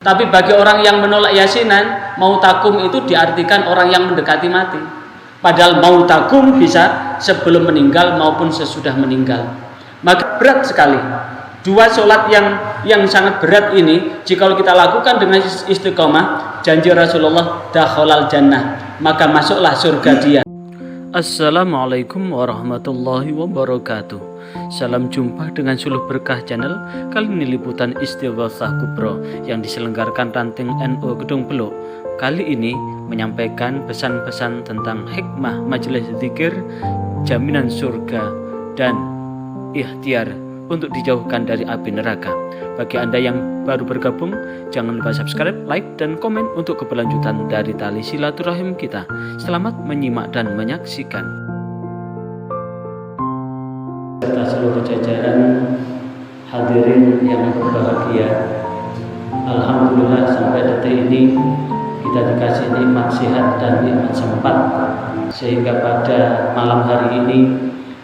Tapi bagi orang yang menolak yasinan, mautakum itu diartikan orang yang mendekati mati. Padahal mautakum bisa sebelum meninggal maupun sesudah meninggal. Maka berat sekali. Dua sholat yang sangat berat ini, jika kita lakukan dengan istiqomah, janji Rasulullah dakhalal jannah, maka masuklah surga dia. Assalamualaikum warahmatullahi wabarakatuh. Salam jumpa dengan Suluh Berkah Channel. Kali ini liputan Istighosah Kubro yang diselenggarakan Ranting NU Gedung Beluk. Kali ini menyampaikan pesan-pesan tentang hikmah majelis zikir, jaminan surga, dan ikhtiar untuk dijauhkan dari api neraka. Bagi Anda yang baru bergabung, jangan lupa subscribe, like, dan komen untuk keberlanjutan dari tali silaturahim kita. Selamat menyimak dan menyaksikan. Serta seluruh jajaran hadirin yang berbahagia, alhamdulillah sampai detik ini kita dikasih nikmat sehat dan nikmat sempat, sehingga pada malam hari ini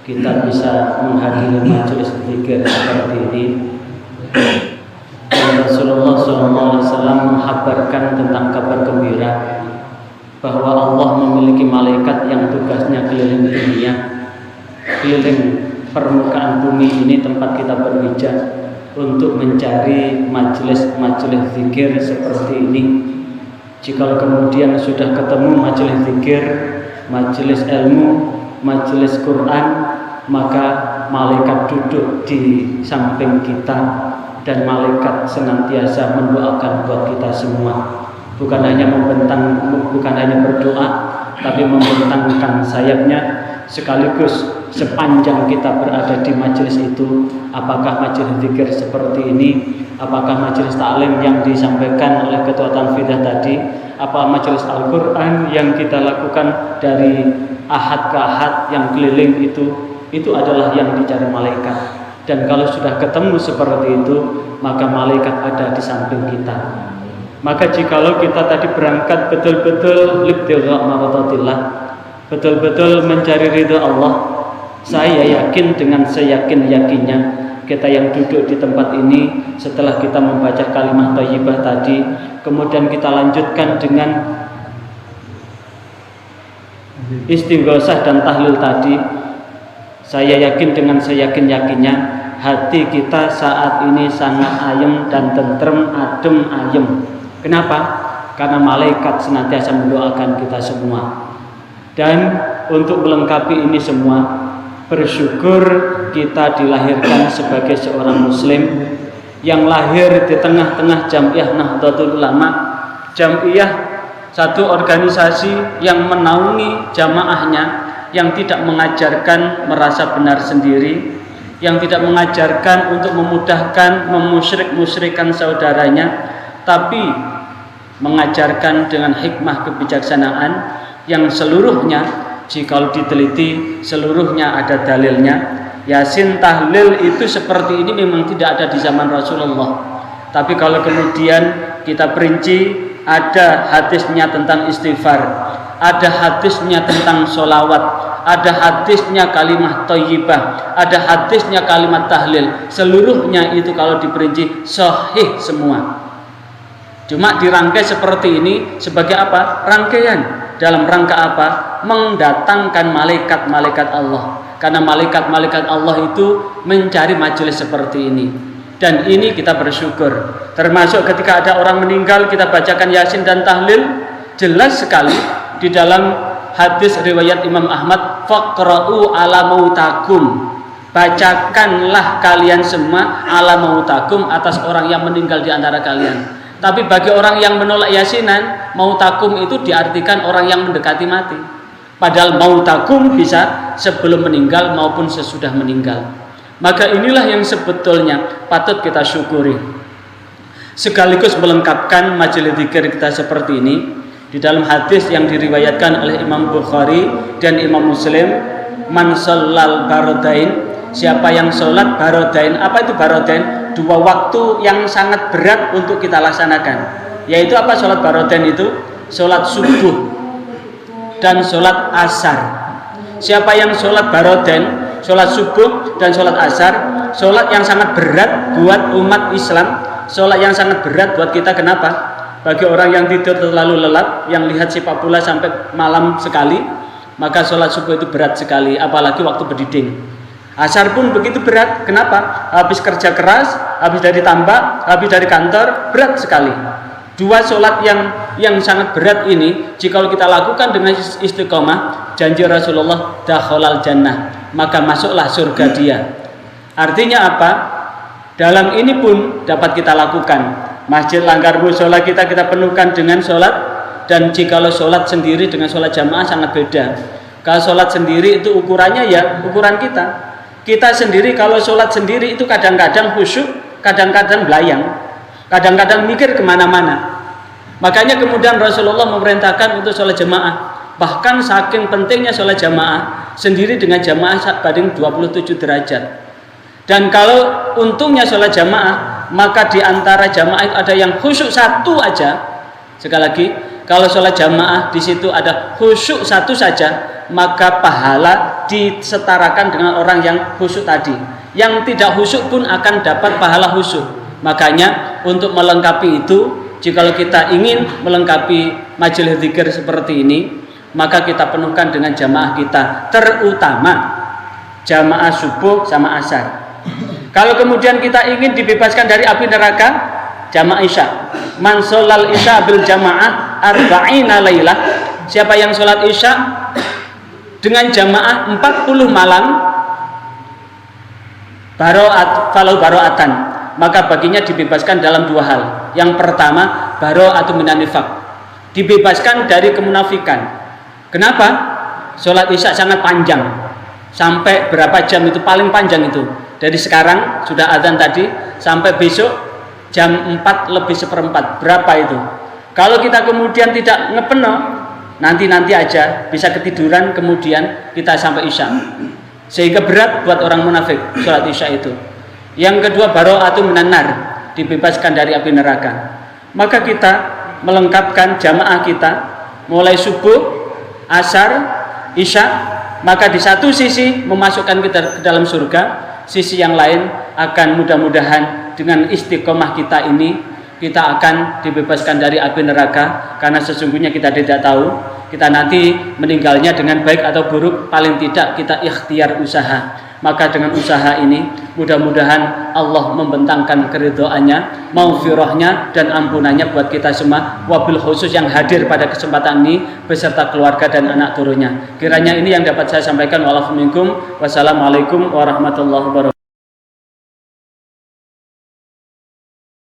kita bisa menghadiri majelis zikir seperti ini. Dan Rasulullah SAW menghabarkan tentang kabar gembira bahwa Allah memiliki malaikat yang tugasnya keliling dunia, keliling permukaan bumi ini tempat kita berpijak untuk mencari majelis zikir seperti ini. Jika kemudian sudah ketemu majelis zikir, majelis ilmu, majelis Quran, maka malaikat duduk di samping kita dan malaikat senantiasa mendoakan buat kita semua. Bukan hanya berdoa, tapi membentangkan sayapnya, sekaligus sepanjang kita berada di majelis itu, apakah majelis zikir seperti ini, apakah majelis taklim yang disampaikan oleh Ketua Tanfidah tadi, apa majelis Al-Quran yang kita lakukan dari ahad ke ahad yang keliling itu adalah yang dicari malaikat. Dan kalau sudah ketemu seperti itu, maka malaikat ada di samping kita. Maka jikalau kita tadi berangkat betul-betul libtigha maradatillah, betul-betul mencari ridha Allah, saya yakin dengan seyakin-yakinnya kita yang duduk di tempat ini, setelah kita membaca kalimat thayyibah tadi, kemudian kita lanjutkan dengan istighosah dan tahlil tadi, saya yakin dengan seyakin-yakinnya hati kita saat ini sangat ayem dan tentrem, adem, ayem. Kenapa? Karena malaikat senantiasa mendoakan kita semua. Dan untuk melengkapi ini semua, bersyukur kita dilahirkan sebagai seorang muslim yang lahir di tengah-tengah Jam'iyah Nahdlatul Ulama. Jam'iyah, satu organisasi yang menaungi jamaahnya, yang tidak mengajarkan merasa benar sendiri, yang tidak mengajarkan untuk memudahkan memusyrik-musyrikan saudaranya, tapi mengajarkan dengan hikmah kebijaksanaan yang seluruhnya, jika diteliti, seluruhnya ada dalilnya. Yasin, tahlil itu seperti ini memang tidak ada di zaman Rasulullah. Tapi kalau kemudian kita perinci, ada hadisnya tentang istighfar, ada hadisnya tentang sholawat, ada hadisnya kalimat thayyibah, ada hadisnya kalimat tahlil. Seluruhnya itu kalau diperinci sahih semua. Cuma dirangkai seperti ini sebagai apa? Rangkaian. Dalam rangka apa? Mendatangkan malaikat-malaikat Allah. Karena malaikat-malaikat Allah itu mencari majelis seperti ini. Dan ini kita bersyukur. Termasuk ketika ada orang meninggal, kita bacakan Yasin dan tahlil. Jelas sekali di dalam hadis riwayat Imam Ahmad, faqra'u ala mautakum, bacakanlah kalian semua ala mautakum, atas orang yang meninggal di antara kalian. Tapi bagi orang yang menolak yasinan, mautakum itu diartikan orang yang mendekati mati. Padahal mautakum bisa sebelum meninggal maupun sesudah meninggal. Maka inilah yang sebetulnya patut kita syukuri. Sekaligus melengkapkan majelis zikir kita seperti ini. Di dalam hadis yang diriwayatkan oleh Imam Bukhari dan Imam Muslim, man shallal barodain, siapa yang sholat barodain. Apa itu barodain? Dua waktu yang sangat berat untuk kita laksanakan. Yaitu apa sholat barodain itu? Sholat subuh dan sholat asar. Siapa yang sholat barodain, sholat subuh dan sholat asar, sholat yang sangat berat buat umat Islam, sholat yang sangat berat buat kita. Kenapa? Bagi orang yang tidur terlalu lelap, yang lihat sepak bola sampai malam sekali, maka sholat subuh itu berat sekali, apalagi waktu berdiding. Asar pun begitu berat. Kenapa? Habis kerja keras, habis dari tambak, habis dari kantor, berat sekali. Dua sholat yang sangat berat ini, jika kita lakukan dengan istiqomah, janji Rasulullah, dakhalal jannah, maka masuklah surga dia. Artinya apa? Dalam ini pun dapat kita lakukan. Masjid langgar musola kita penuhkan dengan sholat. Dan jikalau sholat sendiri dengan sholat jamaah sangat beda. Kalau sholat sendiri itu ukurannya ya ukuran kita. Kita sendiri kalau sholat sendiri itu kadang-kadang khusyuk, kadang-kadang belayang, kadang-kadang mikir kemana-mana. Makanya kemudian Rasulullah memerintahkan untuk sholat jamaah. Bahkan saking pentingnya sholat jamaah, sendiri dengan jamaah banding 27 derajat. Dan kalau untungnya sholat jamaah, maka di antara jamaah itu ada yang khusyuk satu aja. Sekali lagi, kalau sholat jamaah di situ ada khusyuk satu saja, maka pahala disetarakan dengan orang yang khusyuk tadi. Yang tidak khusyuk pun akan dapat pahala khusyuk. Makanya untuk melengkapi itu, jikalau kita ingin melengkapi majelis zikir seperti ini, maka kita penuhkan dengan jamaah kita, terutama jamaah subuh sama asar. Kalau kemudian kita ingin dibebaskan dari api neraka, jamaah isya. Man sholal isya bil jamaah arba'ina lailah. Siapa yang sholat isya dengan jamaah 40 malam, falau baro'atan, maka baginya dibebaskan dalam dua hal. Yang pertama, baro'atu minan nifaq, dibebaskan dari kemunafikan. Kenapa? Sholat isya sangat panjang. Sampai berapa jam itu? Paling panjang itu dari sekarang sudah adzan tadi sampai besok jam 4 lebih seperempat. Berapa itu? Kalau kita kemudian tidak ngepeno, nanti aja bisa ketiduran, kemudian kita sampai isya, sehingga berat buat orang munafik sholat isya itu. Yang kedua, baro'atu minan nar, dibebaskan dari api neraka. Maka kita melengkapkan jamaah kita mulai subuh, asar, isya. Maka di satu sisi memasukkan kita ke dalam surga, sisi yang lain akan mudah-mudahan dengan istiqomah kita ini kita akan dibebaskan dari api neraka. Karena sesungguhnya kita tidak tahu kita nanti meninggalnya dengan baik atau buruk, paling tidak kita ikhtiar usaha. Maka dengan usaha ini mudah-mudahan Allah membentangkan keridhaannya, maghfirahnya dan ampunannya buat kita semua, wabil khusus yang hadir pada kesempatan ini beserta keluarga dan anak turunnya. Kiranya ini yang dapat saya sampaikan. Wassalamualaikum warahmatullahi wabarakatuh.